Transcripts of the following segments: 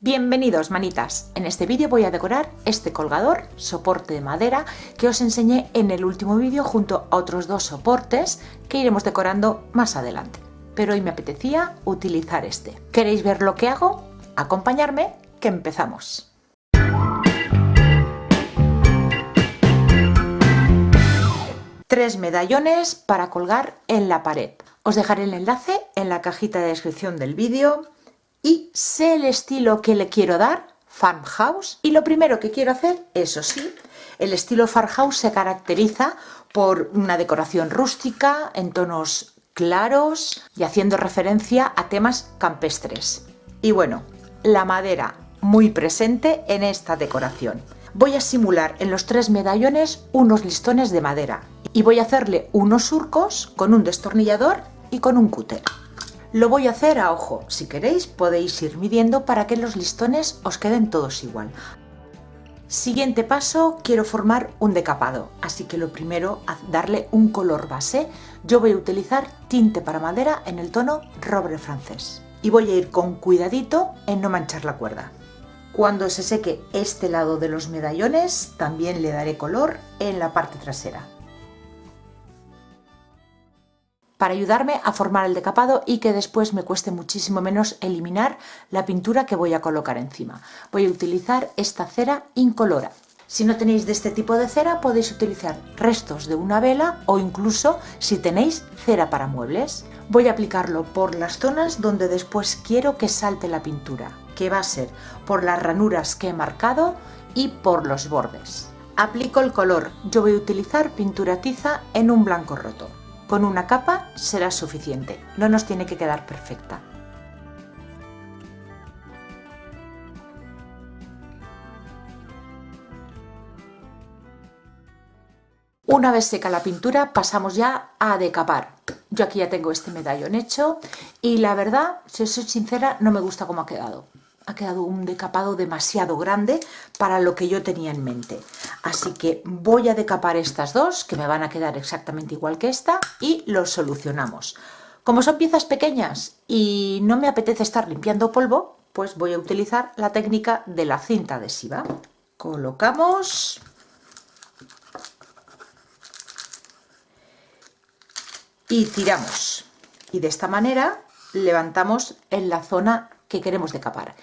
Bienvenidos manitas, en este vídeo voy a decorar este colgador, soporte de madera, que os enseñé en el último vídeo junto a otros dos soportes que iremos decorando más adelante. Pero hoy me apetecía utilizar este. ¿Queréis ver lo que hago? Acompañarme, que empezamos. Tres medallones para colgar en la pared. Os dejaré el enlace en la cajita de descripción del vídeo. Y sé el estilo que le quiero dar, farmhouse, y lo primero que quiero hacer, eso sí, el estilo farmhouse se caracteriza por una decoración rústica, en tonos claros y haciendo referencia a temas campestres. Y bueno, la madera muy presente en esta decoración. Voy a simular en los tres medallones unos listones de madera y voy a hacerle unos surcos con un destornillador y con un cúter. Lo voy a hacer a ojo, si queréis podéis ir midiendo para que los listones os queden todos igual. Siguiente paso, quiero formar un decapado, así que lo primero, darle un color base. Yo voy a utilizar tinte para madera en el tono roble francés y voy a ir con cuidadito en no manchar la cuerda. Cuando se seque este lado de los medallones, también le daré color en la parte trasera, para ayudarme a formar el decapado y que después me cueste muchísimo menos eliminar la pintura que voy a colocar encima. Voy a utilizar esta cera incolora. Si no tenéis de este tipo de cera, podéis utilizar restos de una vela o incluso si tenéis cera para muebles. Voy a aplicarlo por las zonas donde después quiero que salte la pintura, que va a ser por las ranuras que he marcado y por los bordes. Aplico el color. Yo voy a utilizar pintura tiza en un blanco roto. Con una capa será suficiente, no nos tiene que quedar perfecta. Una vez seca la pintura, pasamos ya a decapar. Yo aquí ya tengo este medallón hecho y la verdad, si os soy sincera, no me gusta cómo ha quedado. Ha quedado un decapado demasiado grande para lo que yo tenía en mente. Así que voy a decapar estas dos, que me van a quedar exactamente igual que esta, y lo solucionamos. Como son piezas pequeñas y no me apetece estar limpiando polvo, pues voy a utilizar la técnica de la cinta adhesiva. Colocamos y tiramos. Y de esta manera levantamos en la zona que queremos decapar.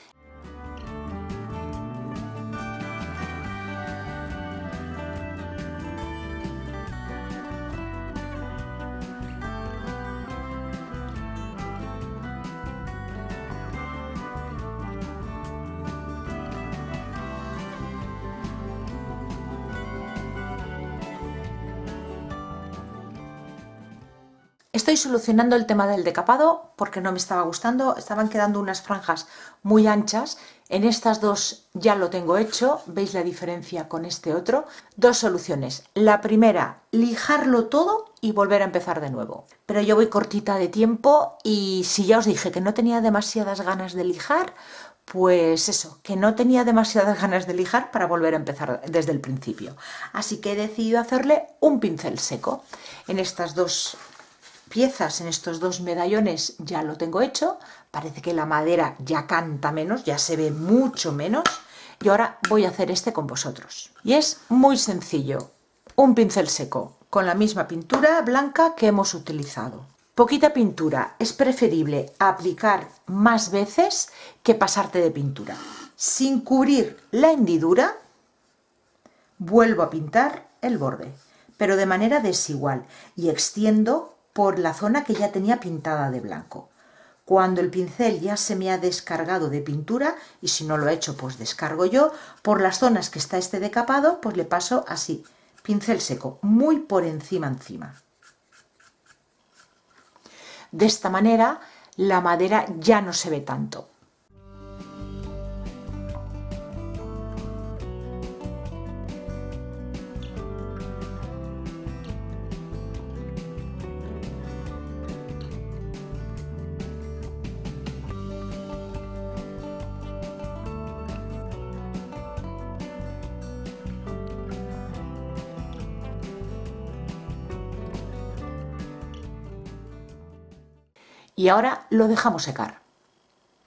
Estoy solucionando el tema del decapado porque no me estaba gustando, estaban quedando unas franjas muy anchas. En estas dos ya lo tengo hecho, veis la diferencia con este otro. Dos soluciones. La primera, lijarlo todo y volver a empezar de nuevo. Pero yo voy cortita de tiempo y si ya os dije que no tenía demasiadas ganas de lijar, pues eso, que no tenía demasiadas ganas de lijar para volver a empezar desde el principio. Así que he decidido hacerle un pincel seco. En estas dos piezas, en estos dos medallones ya lo tengo hecho, parece que la madera ya canta menos, ya se ve mucho menos y ahora voy a hacer este con vosotros. Y es muy sencillo, un pincel seco con la misma pintura blanca que hemos utilizado. Poquita pintura, es preferible aplicar más veces que pasarte de pintura. Sin cubrir la hendidura, vuelvo a pintar el borde, pero de manera desigual y extiendo por la zona que ya tenía pintada de blanco. Cuando el pincel ya se me ha descargado de pintura, y si no lo he hecho pues descargo yo, por las zonas que está este decapado pues le paso así, pincel seco, muy por encima. De esta manera la madera ya no se ve tanto. Y ahora lo dejamos secar.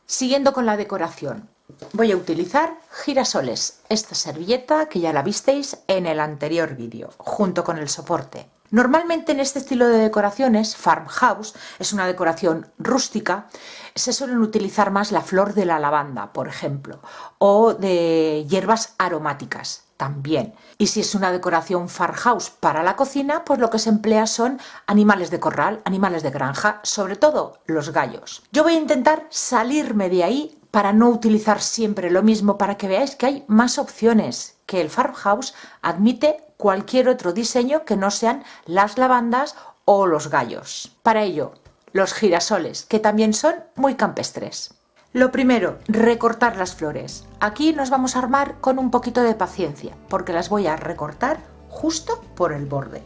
Siguiendo con la decoración, voy a utilizar girasoles, esta servilleta que ya la visteis en el anterior vídeo, junto con el soporte. Normalmente en este estilo de decoraciones, farmhouse, es una decoración rústica, se suelen utilizar más la flor de la lavanda, por ejemplo, o de hierbas aromáticas también. Y si es una decoración farmhouse para la cocina, pues lo que se emplea son animales de corral, animales de granja, sobre todo los gallos. Yo voy a intentar salirme de ahí para no utilizar siempre lo mismo, para que veáis que hay más opciones, que el farmhouse admite cualquier otro diseño que no sean las lavandas o los gallos. Para ello, los girasoles, que también son muy campestres. Lo primero, recortar las flores. Aquí nos vamos a armar con un poquito de paciencia, porque las voy a recortar justo por el borde.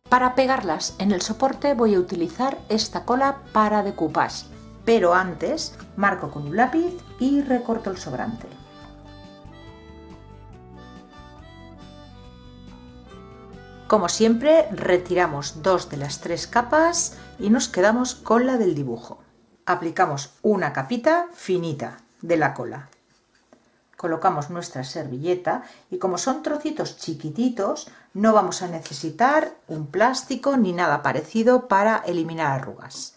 Para pegarlas en el soporte voy a utilizar esta cola para decoupage, pero antes marco con un lápiz y recorto el sobrante. Como siempre, retiramos 2 de las 3 capas y nos quedamos con la del dibujo. Aplicamos una capita finita de la cola. Colocamos nuestra servilleta y como son trocitos chiquititos, no vamos a necesitar un plástico ni nada parecido para eliminar arrugas.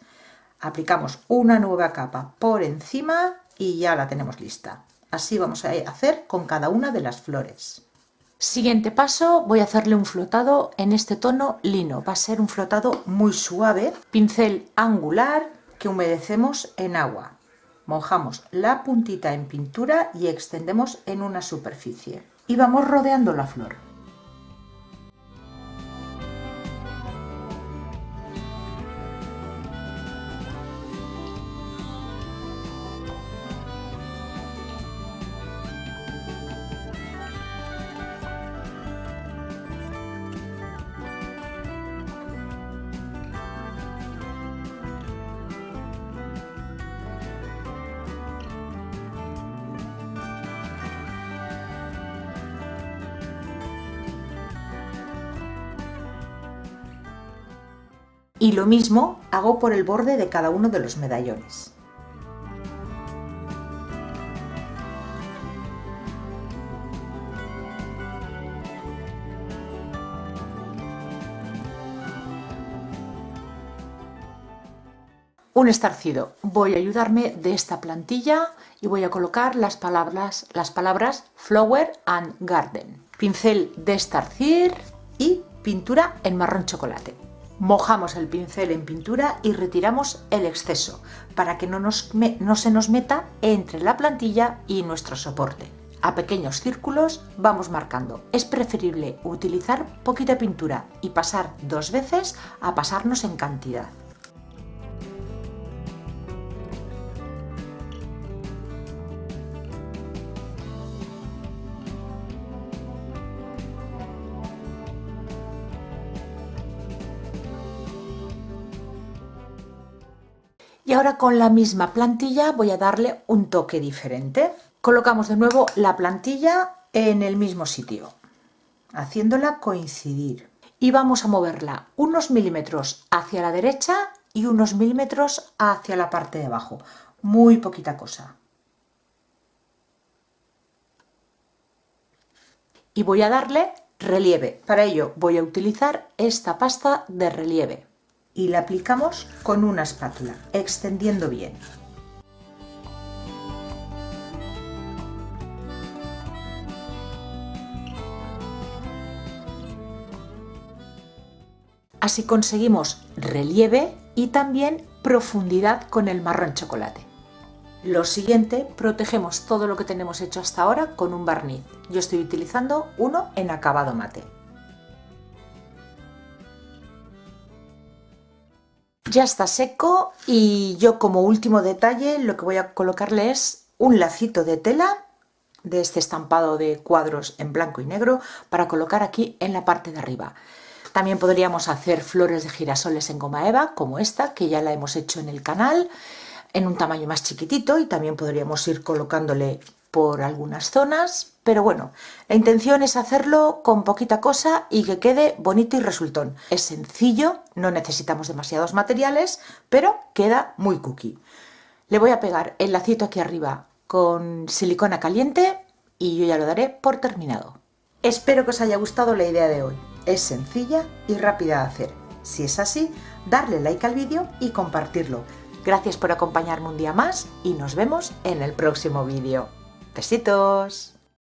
Aplicamos una nueva capa por encima y ya la tenemos lista. Así vamos a hacer con cada una de las flores. Siguiente paso, voy a hacerle un flotado en este tono lino. Va a ser un flotado muy suave. Pincel angular que humedecemos en agua. Mojamos la puntita en pintura y extendemos en una superficie. Y vamos rodeando la flor. Y lo mismo hago por el borde de cada uno de los medallones. Un estarcido. Voy a ayudarme de esta plantilla y voy a colocar las palabras Flower and Garden. Pincel de estarcir y pintura en marrón chocolate. Mojamos el pincel en pintura y retiramos el exceso para que no se nos meta entre la plantilla y nuestro soporte. A pequeños círculos vamos marcando. Es preferible utilizar poquita pintura y pasar 2 veces a pasarnos en cantidad. Y ahora con la misma plantilla voy a darle un toque diferente. Colocamos de nuevo la plantilla en el mismo sitio, haciéndola coincidir. Y vamos a moverla unos milímetros hacia la derecha y unos milímetros hacia la parte de abajo. Muy poquita cosa. Y voy a darle relieve. Para ello voy a utilizar esta pasta de relieve. Y la aplicamos con una espátula, extendiendo bien. Así conseguimos relieve y también profundidad con el marrón chocolate. Lo siguiente, protegemos todo lo que tenemos hecho hasta ahora con un barniz. Yo estoy utilizando uno en acabado mate. Ya está seco y yo como último detalle lo que voy a colocarle es un lacito de tela de este estampado de cuadros en blanco y negro para colocar aquí en la parte de arriba. También podríamos hacer flores de girasoles en goma eva como esta que ya la hemos hecho en el canal en un tamaño más chiquitito y también podríamos ir colocándole por algunas zonas, pero bueno, la intención es hacerlo con poquita cosa y que quede bonito y resultón. Es sencillo, no necesitamos demasiados materiales, pero queda muy cookie. Le voy a pegar el lacito aquí arriba con silicona caliente y yo ya lo daré por terminado. Espero que os haya gustado la idea de hoy. Es sencilla y rápida de hacer. Si es así, darle like al vídeo y compartirlo. Gracias por acompañarme un día más y nos vemos en el próximo vídeo. ¡Besitos!